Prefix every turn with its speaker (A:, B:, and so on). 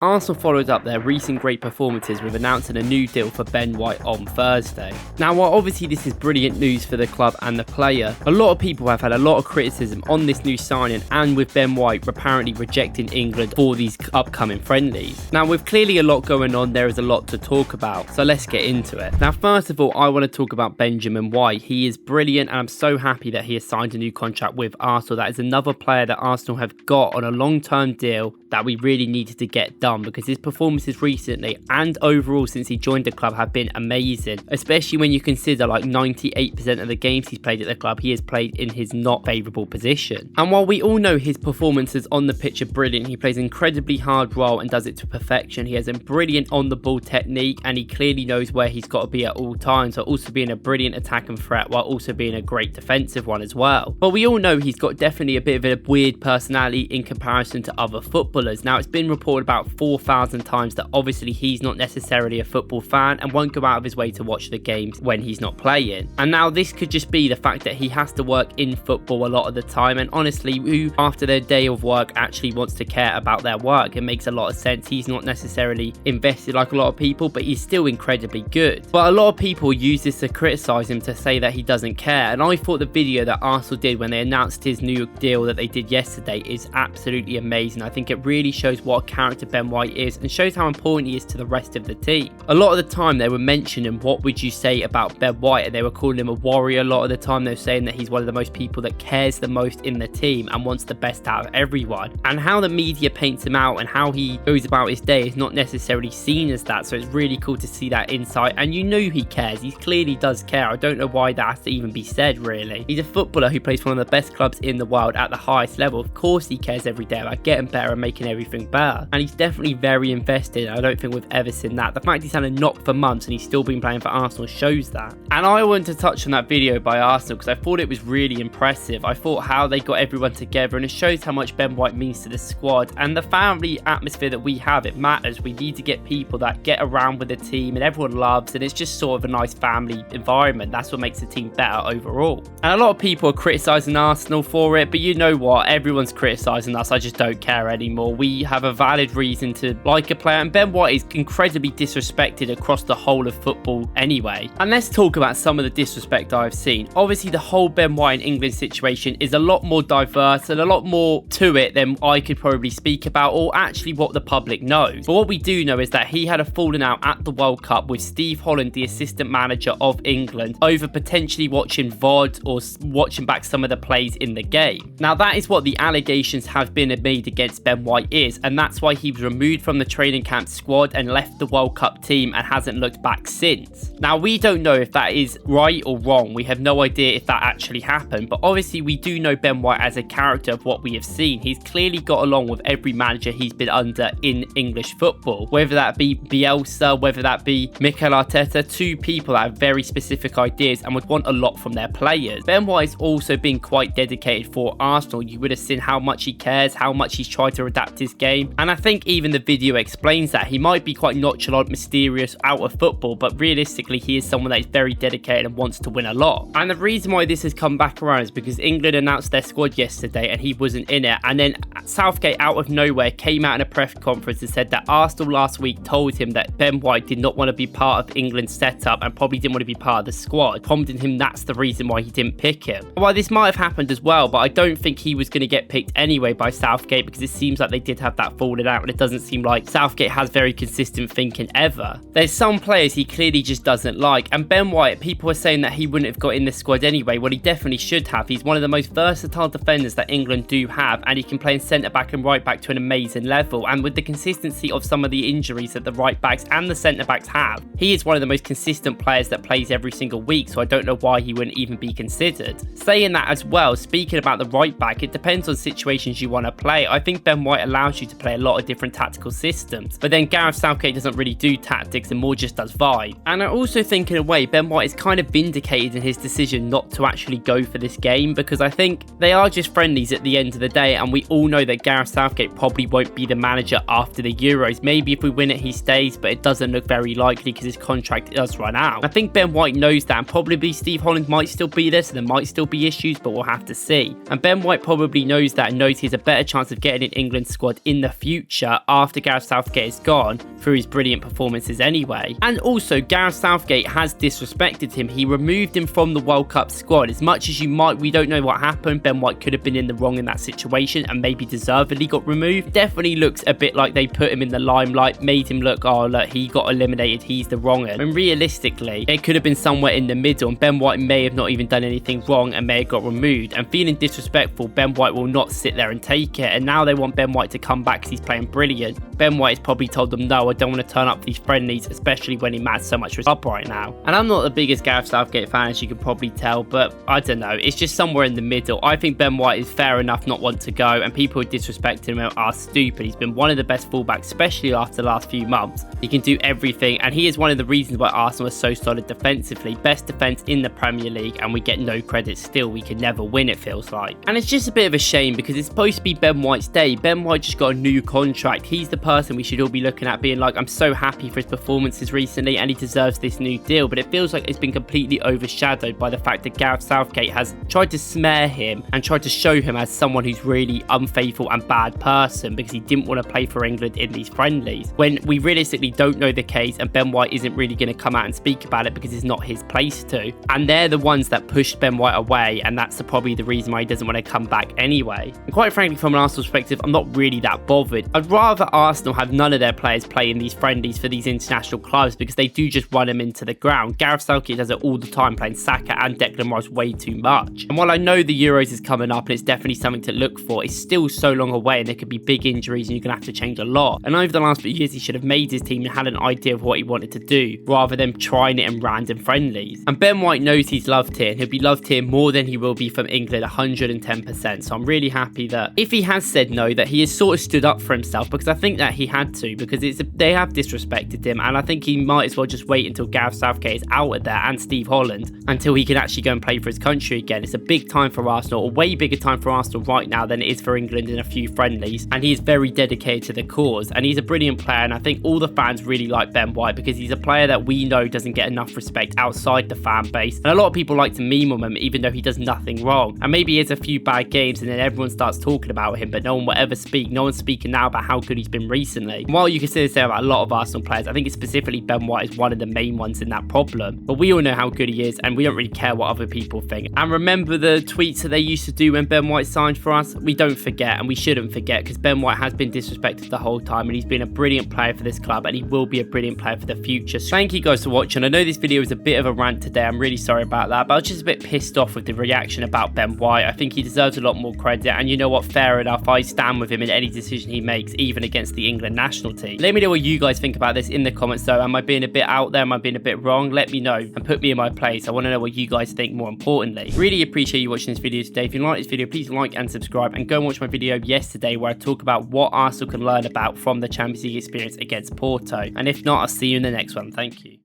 A: Arsenal followed up their recent great performances with announcing a new deal for Ben White on Thursday. Now, while obviously this is brilliant news for the club and the player, a lot of people have had a lot of criticism on this new signing, and with Ben White apparently rejecting England for these upcoming friendlies. Now, with clearly a lot going on, there is a lot to talk about, so let's get into it. Now, first of all, I want to talk about Benjamin White. He is brilliant, and I'm so happy that he has signed a new contract with Arsenal. That is another player that Arsenal have got on a long-term deal that we really needed to get done, because his performances recently and overall since he joined the club have been amazing, especially when you consider like 98% of the games he's played at the club he has played in his not favourable position. And while we all know his performances on the pitch are brilliant, he plays an incredibly hard role and does it to perfection. He has a brilliant on the ball technique, and he clearly knows where he's got to be at all times, while also being a brilliant attacking threat while also being a great defensive one as well. But we all know he's got definitely a bit of a weird personality in comparison to other footballers. Now, it's been reported about 4,000 times that obviously he's not necessarily a football fan and won't go out of his way to watch the games when he's not playing. And now this could just be the fact that he has to work in football a lot of the time, and honestly, who after their day of work actually wants to care about their work? It makes a lot of sense. He's not necessarily invested like a lot of people, but he's still incredibly good. But a lot of people use this to criticise him, to say that he doesn't care, and I thought the video that Arsenal did when they announced his new deal that they did yesterday is absolutely amazing. I think it really shows what a character Ben White is and shows how important he is to the rest of the team. A lot of the time they were mentioning what would you say about Ben White, and they were calling him a warrior. A lot of the time they were saying that he's one of the most people that cares the most in the team and wants the best out of everyone, and how the media paints him out and how he goes about his day is not necessarily seen as that. So it's really cool to see that insight, and you know he cares. He clearly does care. I don't know why that has to even be said, really. He's a footballer who plays for one of the best clubs in the world at the highest level. Of course he cares every day about getting better and making everything better, and he's definitely very invested. I don't think we've ever seen that. The fact he's had a knock for months and he's still been playing for Arsenal shows that. And I wanted to touch on that video by Arsenal because I thought it was really impressive. I thought how they got everyone together, and it shows how much Ben White means to the squad and the family atmosphere that we have. It matters. We need to get people that get around with the team and everyone loves, and it's just sort of a nice family environment. That's what makes the team better overall. And a lot of people are criticising Arsenal for it, but you know what? Everyone's criticising us. I just don't care anymore. We have a valid reason to like a player, and Ben White is incredibly disrespected across the whole of football anyway. And let's talk about some of the disrespect I've seen. Obviously the whole Ben White in England situation is a lot more diverse and a lot more to it than I could probably speak about, or actually what the public knows. But what we do know is that he had a falling out at the World Cup with Steve Holland, the assistant manager of England, over potentially watching VOD or watching back some of the plays in the game. Now that is what the allegations have been made against Ben White is, and that's why he was removed from the training camp squad and left the World Cup team and hasn't looked back since. Now we don't know if that is right or wrong. We have no idea if that actually happened, but obviously we do know Ben White as a character of what we have seen. He's clearly got along with every manager he's been under in English football, whether that be Bielsa, whether that be Mikel Arteta, two people that have very specific ideas and would want a lot from their players. Ben White has also been quite dedicated for Arsenal. You would have seen how much he cares, how much he's tried to adapt his game, and I think even the video explains that. He might be quite nonchalant, mysterious out of football, but realistically he is someone that is very dedicated and wants to win a lot. And the reason why this has come back around is because England announced their squad yesterday and he wasn't in it, and then Southgate out of nowhere came out in a press conference and said that Arsenal last week told him that Ben White did not want to be part of England's setup and probably didn't want to be part of the squad, prompting him that's the reason why he didn't pick him. Well, this might have happened as well, but I don't think he was going to get picked anyway by Southgate, because it seems like they did have that falling out, and it doesn't seem like Southgate has very consistent thinking ever. There's some players he clearly just doesn't like, and Ben White, people are saying that he wouldn't have got in the squad anyway. Well, he definitely should have. He's one of the most versatile defenders that England do have, and he can play in centre back and right back to an amazing level, and with the consistency of some of the injuries that the right backs and the centre backs have, he is one of the most consistent players that plays every single week, so I don't know why he wouldn't even be considered. Saying that as well, speaking about the right back, it depends on situations you want to play. I think Ben White allows you to play a lot of different tactical systems, but then Gareth Southgate doesn't really do tactics and more just does vibe. And I also think in a way Ben White is kind of vindicated in his decision not to actually go for this game, because I think they are just friendlies at the end of the day, and we all know that Gareth Southgate probably won't be the manager after the Euros. Maybe if we win it he stays, but it doesn't look very likely because his contract does run out. I think Ben White knows that, and probably Steve Holland might still be there, so there might still be issues, but we'll have to see. And Ben White probably knows that and knows he has a better chance of getting in England's squad in the future after Gareth Southgate is gone through his brilliant performances anyway. And also, Gareth Southgate has disrespected him. He removed him from the World Cup squad. As much as we don't know what happened. Ben White could have been in the wrong in that situation and maybe deservedly got removed. Definitely looks a bit like they put him in the limelight, made him look, oh look, he got eliminated, he's the wrong one. And realistically, it could have been somewhere in the middle, and Ben White may have not even done anything wrong and may have got removed. And feeling disrespectful, Ben White will not sit there and take it. And now they want Ben White to come back because he's playing brilliant. Ben White has probably told them, no, I don't want to turn up for these friendlies, especially when he matters so much for his club right now. And I'm not the biggest Gareth Southgate fan, as you can probably tell, but I don't know, it's just somewhere in the middle. I think Ben White is fair enough not want to go, and people who disrespect him are stupid. He's been one of the best fullbacks, especially after the last few months. He can do everything, and he is one of the reasons why Arsenal are so solid defensively. Best defence in the Premier League, and we get no credit still. We can never win, it feels like. And it's just a bit of a shame because it's supposed to be Ben White's day. Ben White just got a new contract. He's the person we should all be looking at being like, I'm so happy for his performances recently and he deserves this new deal. But it feels like it's been completely overshadowed by the fact that Gareth Southgate has tried to smear him and tried to show him as someone who's really unfaithful and bad person because he didn't want to play for England in these friendlies, when we realistically don't know the case, and Ben White isn't really going to come out and speak about it because it's not his place to. And they're the ones that pushed Ben White away, and that's probably the reason why he doesn't want to come back anyway. And quite frankly, from an Arsenal perspective, I'm not really that bothered. I'd rather Arsenal have none of their players play in these friendlies for these international clubs because they do just run them into the ground. Gareth Southgate does it all the time, playing Saka and Declan Rice way too much. And while I know the Euros is coming up and it's definitely something to look for, it's still so long away and there could be big injuries and you're going to have to change a lot. And over the last few years, he should have made his team and had an idea of what he wanted to do rather than trying it in random friendlies. And Ben White knows he's loved here, and he'll be loved here more than he will be from England, 110%. So I'm really happy that if he has said no, that he has sort of stood up for himself, because I think that he had to, because they have disrespected him, and I think he might as well just wait until Gareth Southgate is out of there and Steve Holland until he can actually go and play for his country again. It's a big time for Arsenal, a way bigger time for Arsenal right now than it is for England in a few friendlies, and he is very dedicated to the cause, and he's a brilliant player, and I think all the fans really like Ben White because he's a player that we know doesn't get enough respect outside the fan base, and a lot of people like to meme on him even though he does nothing wrong. And maybe he has a few bad games and then everyone starts talking about him, but no one will ever speak. No one's speaking now about how good he's been recently. And while you can say this about a lot of Arsenal players, I think it's specifically Ben White is one of the main ones in that problem. But we all know how good he is, and we don't really care what other people think. And remember the tweets that they used to do when Ben White signed for us? We don't forget, and we shouldn't forget, because Ben White has been disrespected the whole time, and he's been a brilliant player for this club, and he will be a brilliant player for the future. So thank you guys for watching. I know this video was a bit of a rant today. I'm really sorry about that, but I was just a bit pissed off with the reaction about Ben White. I think he deserves a lot more credit, and you know what, fair enough, I stand with him in any decision he makes, even against the England national team. Let me know what you guys think about this in the comments though. Am I being a bit out there? Am I being a bit wrong? Let me know and put me in my place. I want to know what you guys think more importantly. Really appreciate you watching this video today. If you like this video, please like and subscribe, and go and watch my video yesterday where I talk about what Arsenal can learn about from the Champions League experience against Porto. And if not, I'll see you in the next one. Thank you.